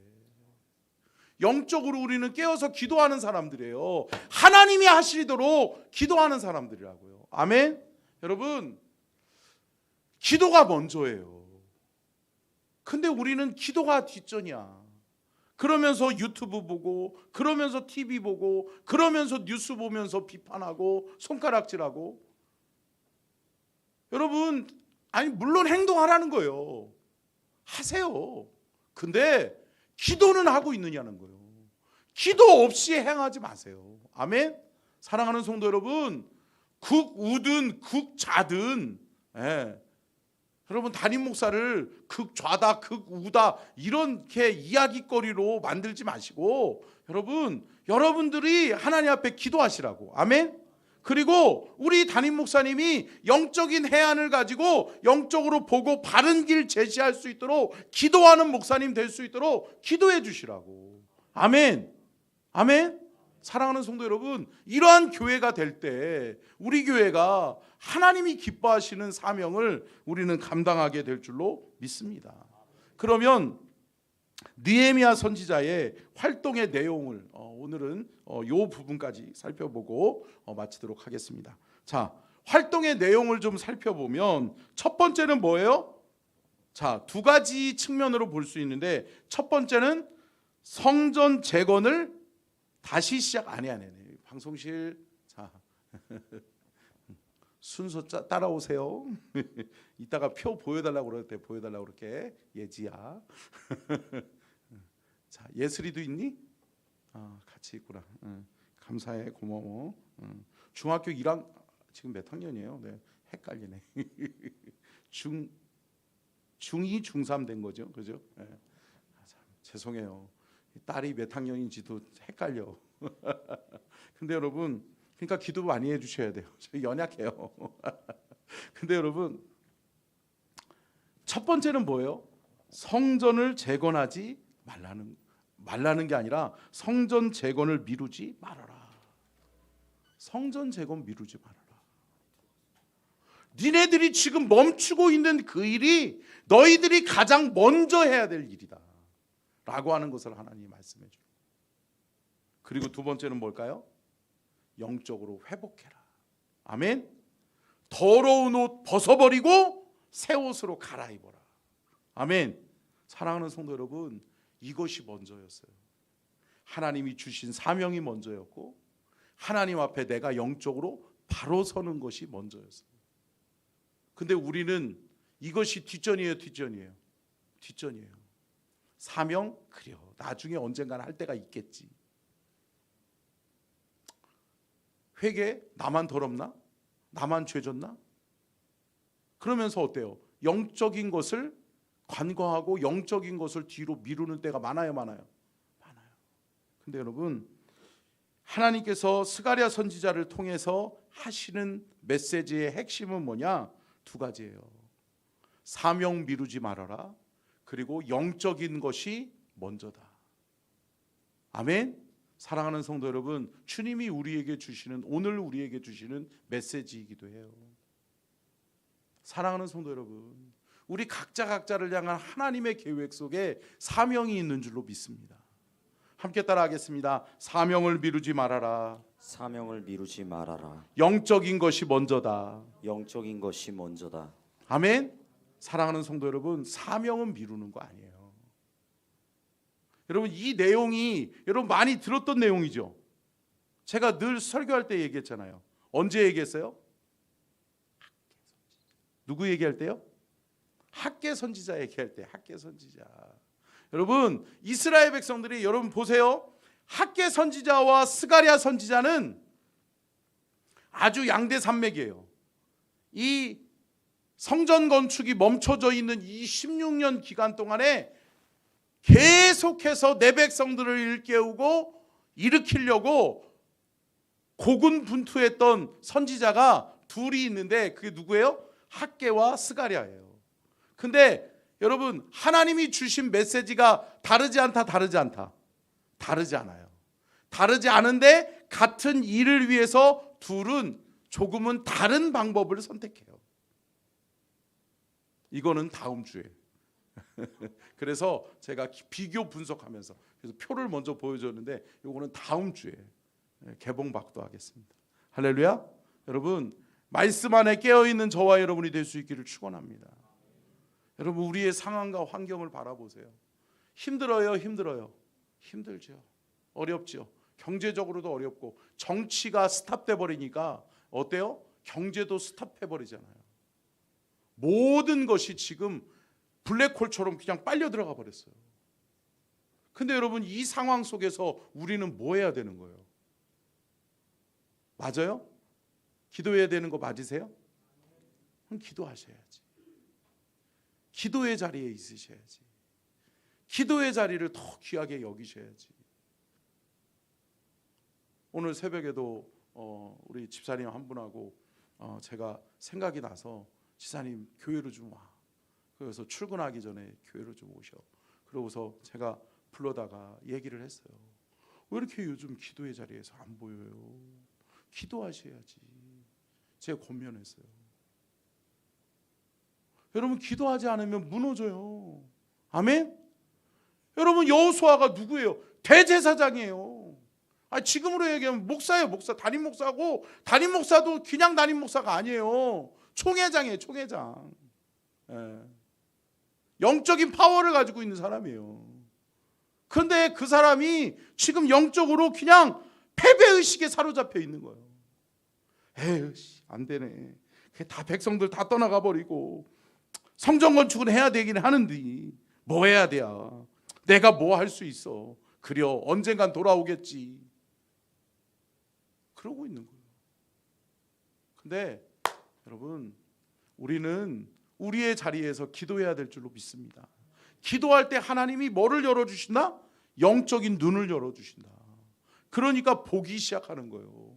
영적으로 우리는 깨어서 기도하는 사람들이에요. 하나님이 하시도록 기도하는 사람들이라고요. 아멘? 여러분, 기도가 먼저예요. 근데 우리는 기도가 뒷전이야. 그러면서 유튜브 보고, 그러면서 TV 보고, 그러면서 뉴스 보면서 비판하고 손가락질하고. 여러분, 아니 물론 행동하라는 거예요. 하세요. 근데 기도는 하고 있느냐는 거예요. 기도 없이 행하지 마세요. 아멘? 사랑하는 성도 여러분, 극우든 극좌든, 여러분, 담임 목사를 극좌다 극우다 이렇게 이야기거리로 만들지 마시고 여러분들이 하나님 앞에 기도하시라고. 아멘? 그리고 우리 담임 목사님이 영적인 해안을 가지고 영적으로 보고 바른 길 제시할 수 있도록 기도하는 목사님 될 수 있도록 기도해 주시라고. 아멘. 아멘. 사랑하는 성도 여러분, 이러한 교회가 될 때 우리 교회가 하나님이 기뻐하시는 사명을 우리는 감당하게 될 줄로 믿습니다. 그러면 느헤미야 선지자의 활동의 내용을 오늘은 이 부분까지 살펴보고 마치도록 하겠습니다. 자, 활동의 내용을 좀 살펴보면 첫 번째는 뭐예요? 자, 두 가지 측면으로 볼 수 있는데, 첫 번째는 성전 재건을 다시 시작. 아니 방송실, 자 순서 따라오세요. 이따가 표 보여달라고 그럴 때 보여달라고 그렇게. 예지야. 자, 예슬이도 있니? 같이 있구나. 감사해, 고마워. 중학교 1학 지금 몇 학년이에요? 네, 헷갈리네. 중2, 중3 된 거죠, 그죠? 네. 죄송해요. 딸이 몇 학년인지도 헷갈려. 근데 여러분, 그러니까 기도 많이 해주셔야 돼요. 저 연약해요. 근데 여러분, 첫 번째는 뭐예요? 성전을 재건하지 말라는 게 아니라 성전 재건을 미루지 말아라. 성전 재건 미루지 말아라. 니네들이 지금 멈추고 있는 그 일이 너희들이 가장 먼저 해야 될 일이다 라고 하는 것을 하나님이 말씀해 줘요. 그리고 두 번째는 뭘까요? 영적으로 회복해라. 아멘. 더러운 옷 벗어버리고 새 옷으로 갈아입어라. 아멘. 사랑하는 성도 여러분, 이것이 먼저였어요. 하나님이 주신 사명이 먼저였고, 하나님 앞에 내가 영적으로 바로 서는 것이 먼저였어요. 근데 우리는 이것이 뒷전이에요, 뒷전이에요? 뒷전이에요. 사명, 그래요, 나중에 언젠가는 할 때가 있겠지. 회개, 나만 더럽나? 나만 죄졌나? 그러면서 어때요? 영적인 것을 관과하고 영적인 것을 뒤로 미루는 때가 많아요, 많아요? 많아요. 근데 여러분, 하나님께서 스가랴 선지자를 통해서 하시는 메시지의 핵심은 뭐냐? 두 가지예요. 사명 미루지 말아라. 그리고 영적인 것이 먼저다. 아멘. 사랑하는 성도 여러분, 주님이 우리에게 주시는, 오늘 우리에게 주시는 메시지이기도 해요. 사랑하는 성도 여러분, 우리 각자를 향한 하나님의 계획 속에 사명이 있는 줄로 믿습니다. 함께 따라하겠습니다. 사명을 미루지 말아라. 사명을 미루지 말아라. 영적인 것이 먼저다. 영적인 것이 먼저다. 아멘. 사랑하는 성도 여러분, 사명은 미루는 거 아니에요. 여러분, 이 내용이 여러분 많이 들었던 내용이죠. 제가 늘 설교할 때 얘기했잖아요. 언제 얘기했어요? 누구 얘기할 때요? 학개 선지자 얘기할 때. 학개 선지자. 여러분, 이스라엘 백성들이, 여러분 보세요. 학개 선지자와 스가랴 선지자는 아주 양대 산맥이에요. 이 성전 건축이 멈춰져 있는 이 16년 기간 동안에 계속해서 내 백성들을 일깨우고 일으키려고 고군분투했던 선지자가 둘이 있는데 그게 누구예요? 학개와 스가랴예요. 근데 여러분, 하나님이 주신 메시지가 다르지 않다, 다르지 않다. 다르지 않아요. 다르지 않은데 같은 일을 위해서 둘은 조금은 다른 방법을 선택해요. 이거는 다음 주에. 그래서 제가 비교 분석하면서 그래서 표를 먼저 보여줬는데 이거는 다음 주에 개봉박도 하겠습니다. 할렐루야. 여러분, 말씀 안에 깨어있는 저와 여러분이 될 수 있기를 축원합니다. 여러분, 우리의 상황과 환경을 바라보세요. 힘들어요, 힘들어요. 힘들죠. 어렵죠. 경제적으로도 어렵고 정치가 스탑돼 버리니까 어때요? 경제도 스탑해 버리잖아요. 모든 것이 지금 블랙홀처럼 그냥 빨려 들어가 버렸어요. 근데 여러분, 이 상황 속에서 우리는 뭐 해야 되는 거예요? 맞아요? 기도해야 되는 거 맞으세요? 그럼 기도하셔야지. 기도의 자리에 있으셔야지. 기도의 자리를 더 귀하게 여기셔야지. 오늘 새벽에도 우리 집사님 한 분하고 제가 생각이 나서 집사님 교회로 좀 와. 그래서 출근하기 전에 교회로 좀 오셔. 그러고서 제가 불러다가 얘기를 했어요. 왜 이렇게 요즘 기도의 자리에서 안 보여요? 기도하셔야지. 제가 권면했어요. 여러분, 기도하지 않으면 무너져요. 아멘? 여러분, 여호수아가 누구예요? 대제사장이에요. 지금으로 얘기하면 목사예요. 목사, 담임 목사고, 담임 목사도 그냥 담임 목사가 아니에요. 총회장이에요. 총회장. 영적인 파워를 가지고 있는 사람이에요. 그런데 그 사람이 지금 영적으로 그냥 패배의식에 사로잡혀 있는 거예요. 에이, 안 되네. 다 백성들 다 떠나가 버리고 성전 건축을 해야 되긴 하는데 뭐 해야 돼야? 내가 뭐 할 수 있어? 그려 언젠간 돌아오겠지. 그러고 있는 거예요. 근데 여러분, 우리는 우리의 자리에서 기도해야 될 줄로 믿습니다. 기도할 때 하나님이 뭐를 열어주신다? 영적인 눈을 열어주신다. 그러니까 보기 시작하는 거예요.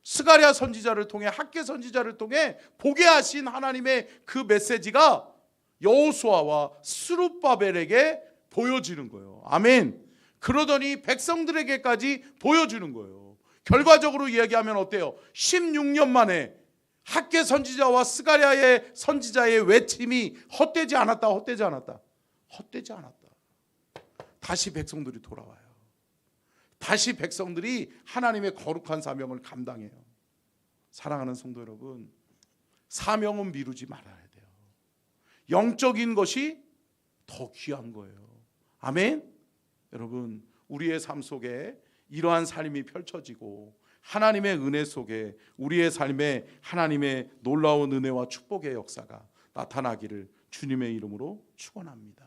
스가랴 선지자를 통해, 학개 선지자를 통해 보게 하신 하나님의 그 메시지가 여호수아와 스룹바벨에게 보여지는 거예요. 아멘. 그러더니 백성들에게까지 보여주는 거예요. 결과적으로 이야기하면 어때요? 16년 만에 학개 선지자와 스가랴의 선지자의 외침이 헛되지 않았다. 헛되지 않았다. 헛되지 않았다. 다시 백성들이 돌아와요. 다시 백성들이 하나님의 거룩한 사명을 감당해요. 사랑하는 성도 여러분, 사명은 미루지 말아야 돼요. 영적인 것이 더 귀한 거예요. 아멘. 여러분, 우리의 삶 속에 이러한 삶이 펼쳐지고 하나님의 은혜 속에 우리의 삶에 하나님의 놀라운 은혜와 축복의 역사가 나타나기를 주님의 이름으로 축원합니다.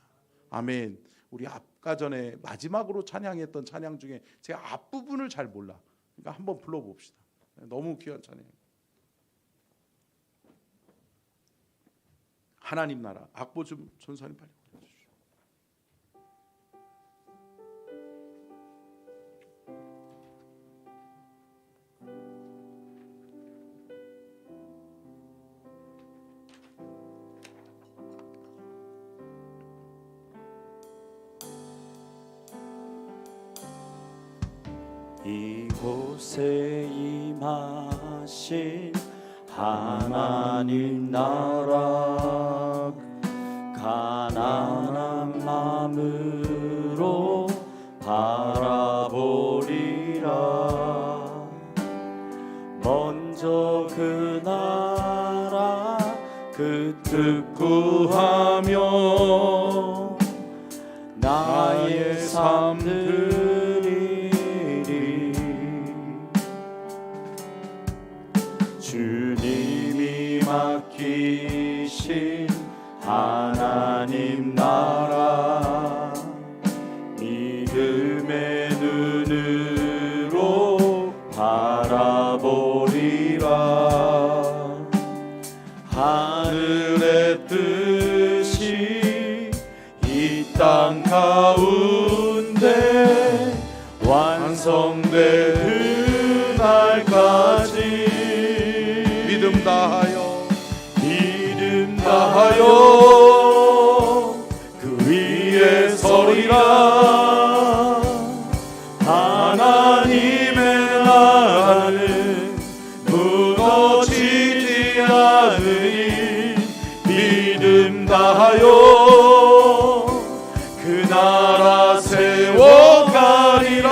아멘. 우리 아까 전에 마지막으로 찬양했던 찬양 중에 제가 앞부분을 잘 몰라. 그러니까 한번 불러봅시다. 너무 귀한 찬양. 하나님 나라. 악보 좀 전사님 빨리 보내주시죠. 이곳에 임하신 하나님 나라, 가난한 마음으로 바라보리라. 먼저 그 나라 그 뜻 구하며 나의 삶들 주님이 맡기신 하나님 나라, 믿음의 눈 하늘의 뜻이 이 땅 가운데 완성되는 날까지 믿음 다하여 그 위에 서리라. 하나님의 나라는 무너지지 않으니 믿음 다하여 그 나라 세워가리라.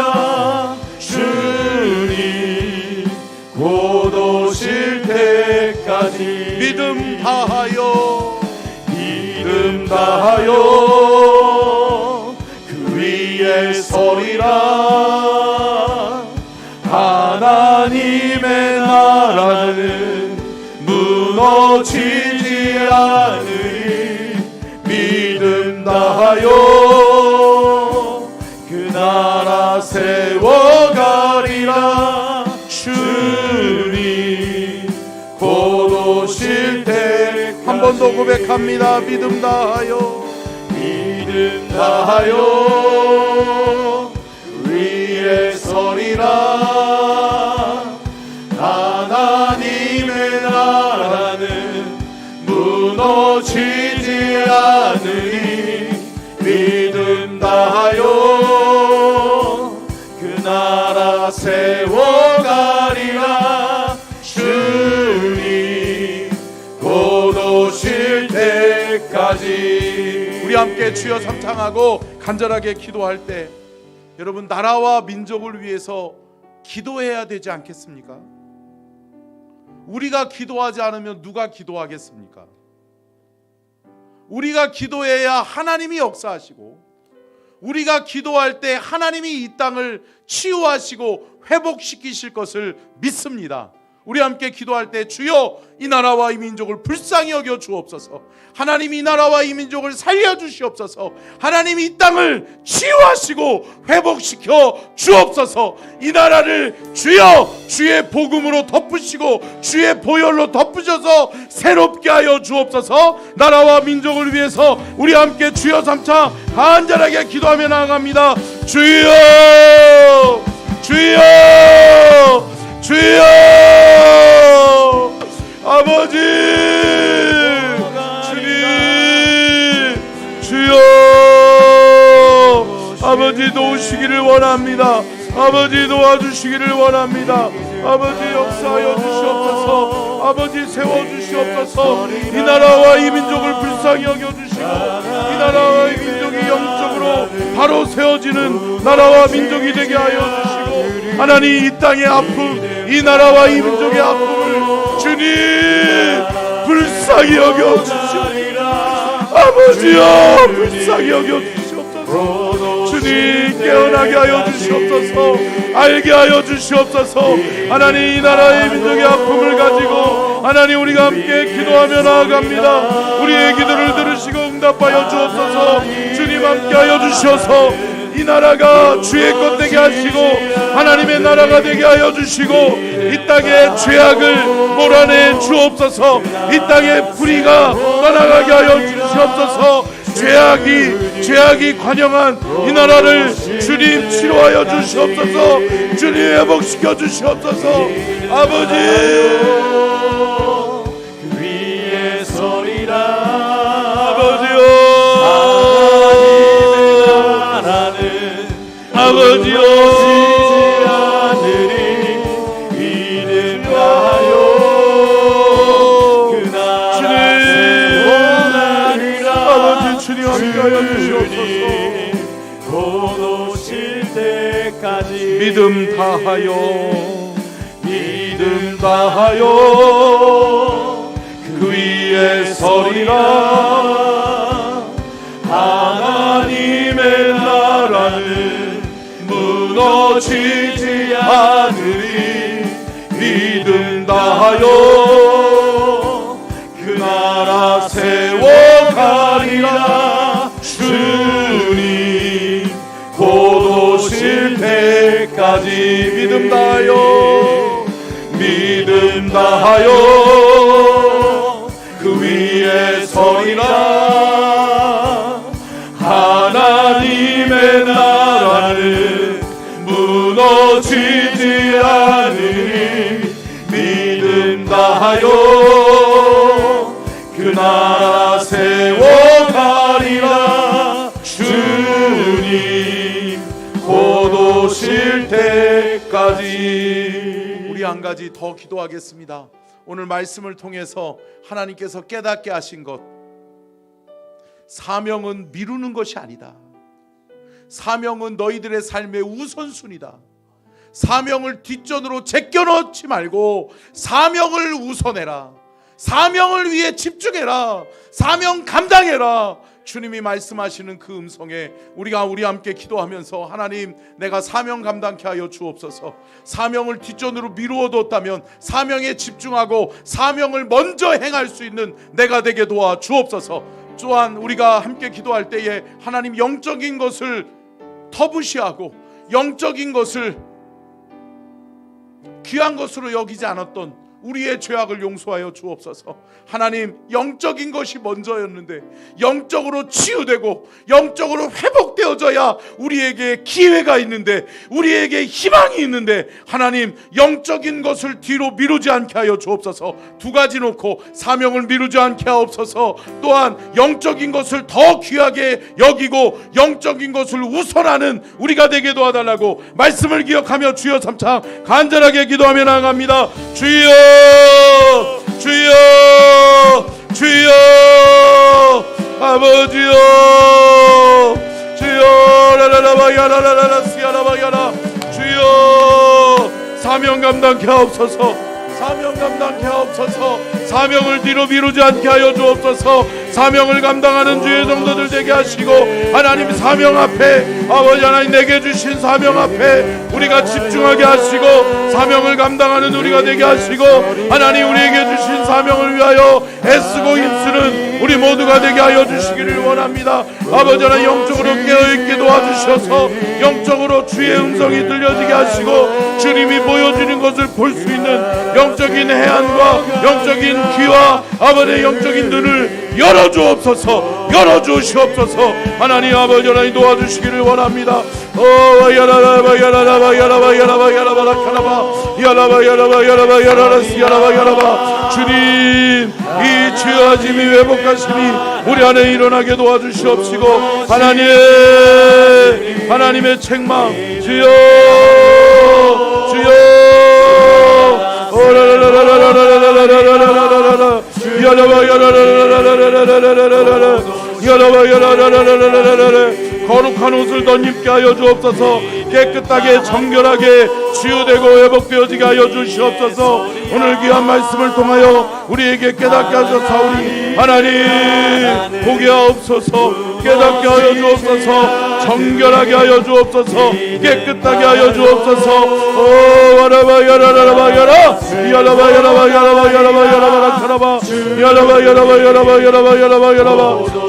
주님 곧 오실 때까지 믿음 다하여 그 위에 서리라. 하나님의 나라는 무너지지 않으니 믿음 다하여 그 나라 세워가리라. 주님 곧 오실 때 한 번 더 고백합니다. 믿음 다하여 위에 서리라. 하나님의 나라는 무너지지 않으니 믿음 다하여 그 나라 세워가리라. 주님 곧 오실 때까지. 우리 함께 주여 삼창하고 간절하게 기도할 때 여러분, 나라와 민족을 위해서 기도해야 되지 않겠습니까? 우리가 기도하지 않으면 누가 기도하겠습니까? 우리가 기도해야 하나님이 역사하시고, 우리가 기도할 때 하나님이 이 땅을 치유하시고 회복시키실 것을 믿습니다. 우리 함께 기도할 때 주여 이 나라와 이 민족을 불쌍히 여겨 주옵소서. 하나님이 이 나라와 이 민족을 살려주시옵소서. 하나님이 이 땅을 치유하시고 회복시켜 주옵소서. 이 나라를 주여 주의 복음으로 덮으시고 주의 보혈로 덮으셔서 새롭게 하여 주옵소서. 나라와 민족을 위해서 우리 함께 주여 삼창 간절하게 기도하며 나아갑니다. 주여 주여 주여 아버지 주님 주여 아버지 도우시기를 원합니다. 아버지 도와주시기를 원합니다. 아버지 역사하여 주시옵소서. 아버지 세워주시옵소서. 이 나라와 이 민족을 불쌍히 여겨주시고 이 나라와 이 민족이 영적으로 바로 세워지는 나라와 민족이 되게 하여 주시고, 하나님 이 땅의 아픔, 이 나라와 이 민족의 아픔을 주님 불쌍히 여겨주시옵소서. 아버지여 불쌍히 여겨주시옵소서. 주님 깨어나게 하여 주시옵소서. 알게 하여 주시옵소서. 하나님 이 나라의 민족의 아픔을 가지고 하나님 우리가 함께 기도하며 나아갑니다. 우리의 기도를 들으시고 응답하여 주옵소서. 주님 함께 하여 주셔서 이 나라가 주의 것 되게 하시고 하나님의 나라가 되게 하여 주시고 이 땅의 죄악을 몰아내 주옵소서. 이 땅의 불의가 떠나가게 하여 주시옵소서. 죄악이 관영한 이 나라를 주님 치료하여 주시옵소서. 주님 회복시켜 주시옵소서. 아버지 위에 서리라. 아버지요 아버지여 주님 함께하여 주시옵소서. 곧 오실 때까지 믿음 다하여 그 위에 서리라. 하나님의 나라는 무너지지 않으리. 믿음 다하여 그 나라 세워가리라. 주님 곧 오실 때까지 믿음 다하여 그 나라 세워가리라. 주님 곧 오실 때까지. 우리 한 가지 더 기도하겠습니다. 오늘 말씀을 통해서 하나님께서 깨닫게 하신 것, 사명은 미루는 것이 아니다. 사명은 너희들의 삶의 우선순위다. 사명을 뒷전으로 제껴놓지 말고 사명을 우선해라. 사명을 위해 집중해라. 사명 감당해라. 주님이 말씀하시는 그 음성에 우리가 함께 기도하면서, 하나님, 내가 사명 감당케 하여 주옵소서. 사명을 뒷전으로 미루어뒀다면 사명에 집중하고 사명을 먼저 행할 수 있는 내가 되게 도와 주옵소서. 또한 우리가 함께 기도할 때에 하나님, 영적인 것을 터부시하고 영적인 것을 귀한 것으로 여기지 않았던 우리의 죄악을 용서하여 주옵소서. 하나님, 영적인 것이 먼저였는데 영적으로 치유되고 영적으로 회복되어져야 우리에게 기회가 있는데, 우리에게 희망이 있는데, 하나님, 영적인 것을 뒤로 미루지 않게 하여 주옵소서. 두 가지 놓고 사명을 미루지 않게 하옵소서. 또한 영적인 것을 더 귀하게 여기고 영적인 것을 우선하는 우리가 되게 도와달라고 말씀을 기억하며 주여 삼창 간절하게 기도하며 나아갑니다. 주여, 주여, 주여, 아버지여, 주여, 라라라바야라라라라시야라바야라, 주여, 사명 감당케 하옵소서. 사명 감당케 하옵소서. 사명을 뒤로 미루지 않게 하여 주옵소서. 사명을 감당하는 주의 성도들 되게 하시고, 하나님, 사명 앞에, 아버지 하나님, 내게 주신 사명 앞에 우리가 집중하게 하시고, 사명을 감당하는 우리가 되게 하시고, 하나님, 우리에게 주신 사명을 위하여 애쓰고 힘쓰는 우리 모두가 되게 하여 주시기를 원합니다. 아버지 하나님, 영적으로 깨어있게 도와주셔서 영적으로 주의 음성이 들려지게 하시고, 주님이 보여주는 것을 볼 수 있는 영적인 해안과 영적인 귀와 아버지의 영적인 눈을 열어주옵소서. 열어주시옵소서. 하나님, 아버지 하나님, 도와주시기를 원합니다. 주님, 이 죄아짐이 회복하심이 우리 안에 일어나게 도와주시옵시고, 하나님의 책망, 주여, 주여, 거룩한 옷을 덧입게 하여 주옵소서. 깨끗하게 정결하게 치유되고 회복되어지게 하여 주시옵소서. 오늘 귀한 말씀을 통하여 우리에게 깨닫게 하셨사오니 하나님, 보게 하옵소서. 깨닫게 하여 주옵소서. 정결하게 하여 주옵소서. 깨끗하게 하여 주옵소서.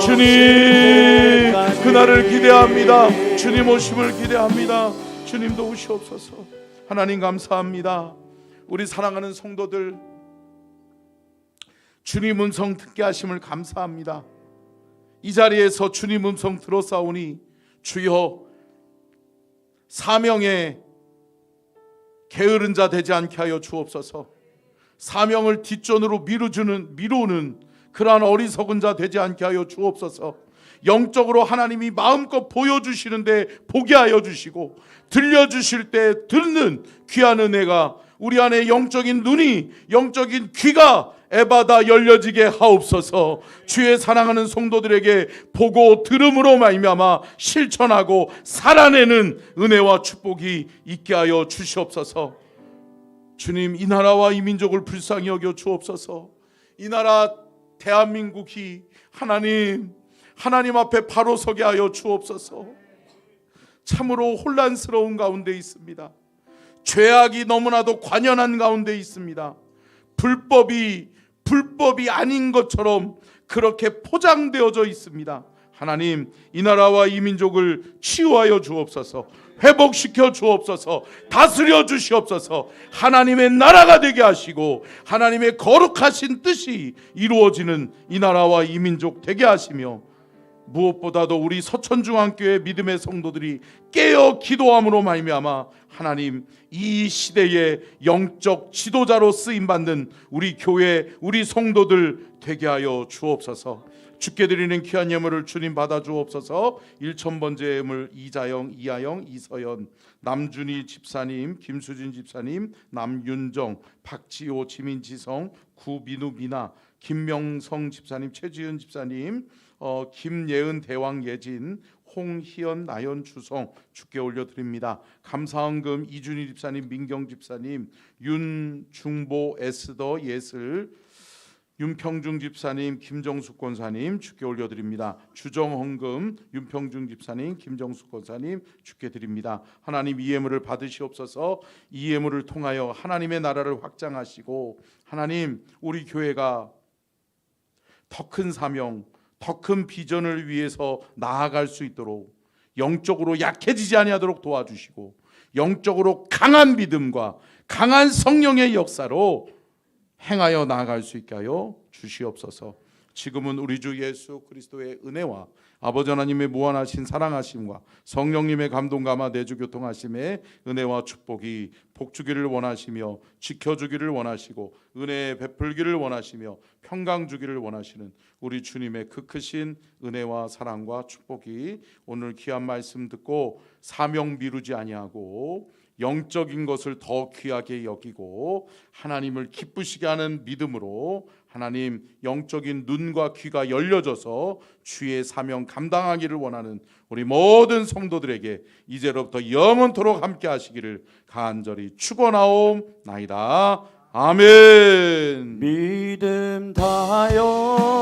주님, 그날을 기대합니다. 주님 오심을 기대합니다. 주님도 오시옵소서. 하나님, 감사합니다. 우리 사랑하는 성도들, 주님 음성 듣게 하심을 감사합니다. 이 자리에서 주님 음성 들었사오니 주여, 사명에 게으른 자 되지 않게 하여 주옵소서. 사명을 뒷전으로 미루는 그러한 어리석은 자 되지 않게 하여 주옵소서. 영적으로 하나님이 마음껏 보여주시는데 보게 하여 주시고, 들려주실 때 듣는 귀한 은혜가 우리 안에 영적인 눈이, 영적인 귀가 에바다 열려지게 하옵소서. 주의 사랑하는 성도들에게 보고 들음으로 말미암아 실천하고 살아내는 은혜와 축복이 있게 하여 주시옵소서. 주님, 이 나라와 이 민족을 불쌍히 여겨 주옵소서. 이 나라 대한민국이 하나님 앞에 바로 서게 하여 주옵소서. 참으로 혼란스러운 가운데 있습니다. 죄악이 너무나도 관연한 가운데 있습니다. 불법이 아닌 것처럼 그렇게 포장되어져 있습니다. 하나님, 이 나라와 이 민족을 치유하여 주옵소서. 회복시켜 주옵소서. 다스려 주시옵소서. 하나님의 나라가 되게 하시고 하나님의 거룩하신 뜻이 이루어지는 이 나라와 이 민족 되게 하시며, 무엇보다도 우리 서천중앙교회 믿음의 성도들이 깨어 기도함으로 말미암아 하나님, 이 시대의 영적 지도자로 쓰임받는 우리 교회, 우리 성도들 되게 하여 주옵소서. 주께 드리는 귀한 예물을 주님 받아 주옵소서. 1000번째 예물 이자영, 이하영, 이서연, 남준희 집사님, 김수진 집사님, 남윤정, 박지호, 지민지성, 구민우 미나, 김명성 집사님, 최지은 집사님, 김예은 대왕 예진, 홍희연 나연 주성 주께 올려드립니다. 감사헌금 이준희 집사님, 민경 집사님, 윤중보 에스더 예슬, 윤평중 집사님, 김정숙 권사님 주께 올려드립니다. 주정헌금 윤평중 집사님, 김정숙 권사님 주께 드립니다. 하나님, 이 예물을 받으시옵소서. 이 예물을 통하여 하나님의 나라를 확장하시고 하나님, 우리 교회가 더 큰 사명, 더 큰 비전을 위해서 나아갈 수 있도록 영적으로 약해지지 아니하도록 도와주시고 영적으로 강한 믿음과 강한 성령의 역사로 행하여 나아갈 수 있게 하여 주시옵소서. 지금은 우리 주 예수 그리스도의 은혜와 아버지 하나님의 무한하신 사랑하심과 성령님의 감동감화 내주 교통하심의 은혜와 축복이 복주기를 원하시며 지켜주기를 원하시고 은혜 베풀기를 원하시며 평강 주기를 원하시는 우리 주님의 그 크신 은혜와 사랑과 축복이 오늘 귀한 말씀 듣고 사명 미루지 아니하고 영적인 것을 더 귀하게 여기고 하나님을 기쁘시게 하는 믿음으로 하나님, 영적인 눈과 귀가 열려져서 주의 사명 감당하기를 원하는 우리 모든 성도들에게 이제로부터 영원토록 함께 하시기를 간절히 축원하옵나이다. 아멘. 믿음 다하여